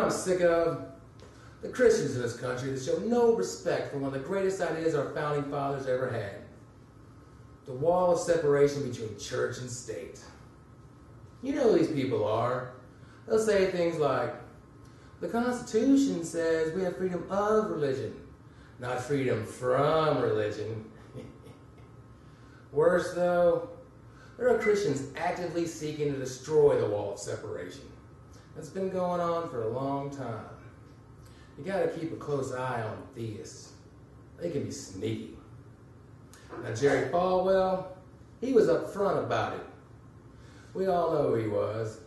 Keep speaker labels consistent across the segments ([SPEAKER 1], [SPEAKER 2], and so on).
[SPEAKER 1] what I'm sick of? The Christians in this country that show no respect for one of the greatest ideas our founding fathers ever had. The wall of separation between church and state. You know who these people are. They'll say things like, the Constitution says we have freedom of religion, not freedom from religion. Worse though, there are Christians actively seeking to destroy the wall of separation. It's been going on for a long time. You gotta keep a close eye on theists. They can be sneaky. Now Jerry Falwell, he was up front about it. We all know who he was.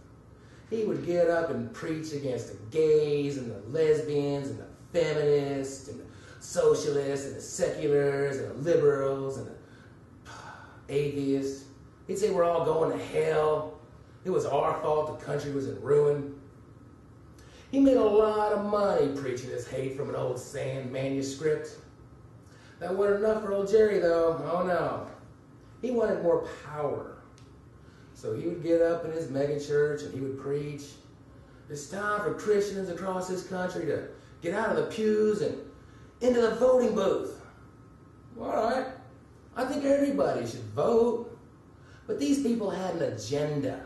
[SPEAKER 1] He would get up and preach against the gays and the lesbians and the feminists and the socialists and the seculars and the liberals and the atheists. He'd say we're all going to hell. It was our fault the country was in ruin. He made a lot of money preaching his hate from an old sand manuscript. That wasn't enough for old Jerry though. Oh no. He wanted more power. So he would get up in his mega church and he would preach, it's time for Christians across this country to get out of the pews and into the voting booth. All right, I think everybody should vote. But these people had an agenda.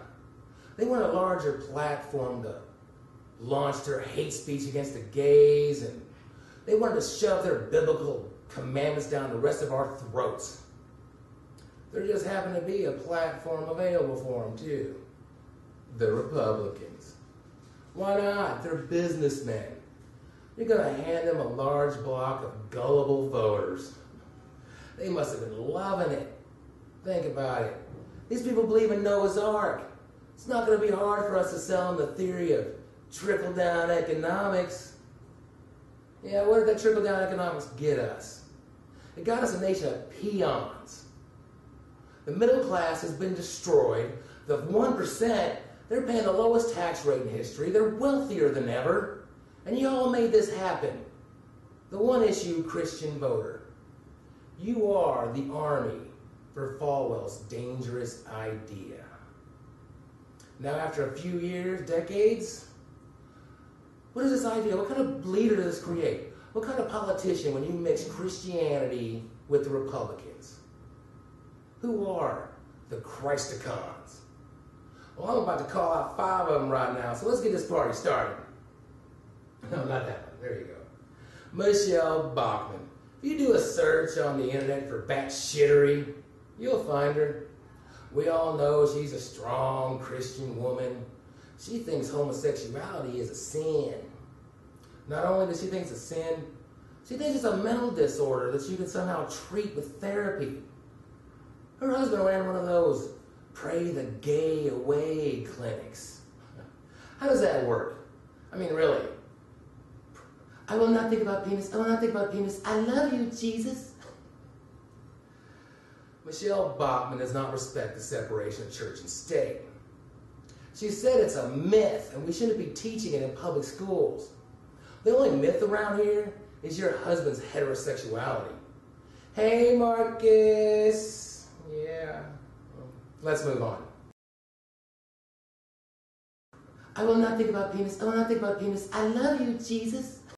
[SPEAKER 1] They wanted a larger platform to launch their hate speech against the gays, and they wanted to shove their biblical commandments down the rest of our throats. There just happened to be a platform available for them, too. The Republicans. Why not? They're businessmen. You're going to hand them a large block of gullible voters. They must have been loving it. Think about it. These people believe in Noah's Ark. It's not going to be hard for us to sell them the theory of trickle-down economics. Yeah, what did that trickle-down economics get us? It got us a nation of peons. The middle class has been destroyed. The 1%, they're paying the lowest tax rate in history. They're wealthier than ever. And you all made this happen. The one-issue Christian voter. You are the army for Falwell's dangerous idea. Now, after a few years, decades, what is this idea? What kind of leader does this create? What kind of politician when you mix Christianity with the Republicans? Who are the Christicons? Well, I'm about to call out 5 of them right now, so let's get this party started. No, not that one. There you go. Michelle Bachmann. If you do a search on the internet for Batshitary, you'll find her. We all know she's a strong Christian woman. She thinks homosexuality is a sin. Not only does she think it's a sin, she thinks it's a mental disorder that you can somehow treat with therapy. Her husband ran one of those pray the gay away clinics. How does that work? I mean, really. I will not think about penis. I will not think about penis. I love you, Jesus. Michelle Bachmann does not respect the separation of church and state. She said it's a myth and we shouldn't be teaching it in public schools. The only myth around here is your husband's heterosexuality. Hey, Marcus. Yeah. Let's move on. I will not think about penis. I will not think about penis. I love you, Jesus.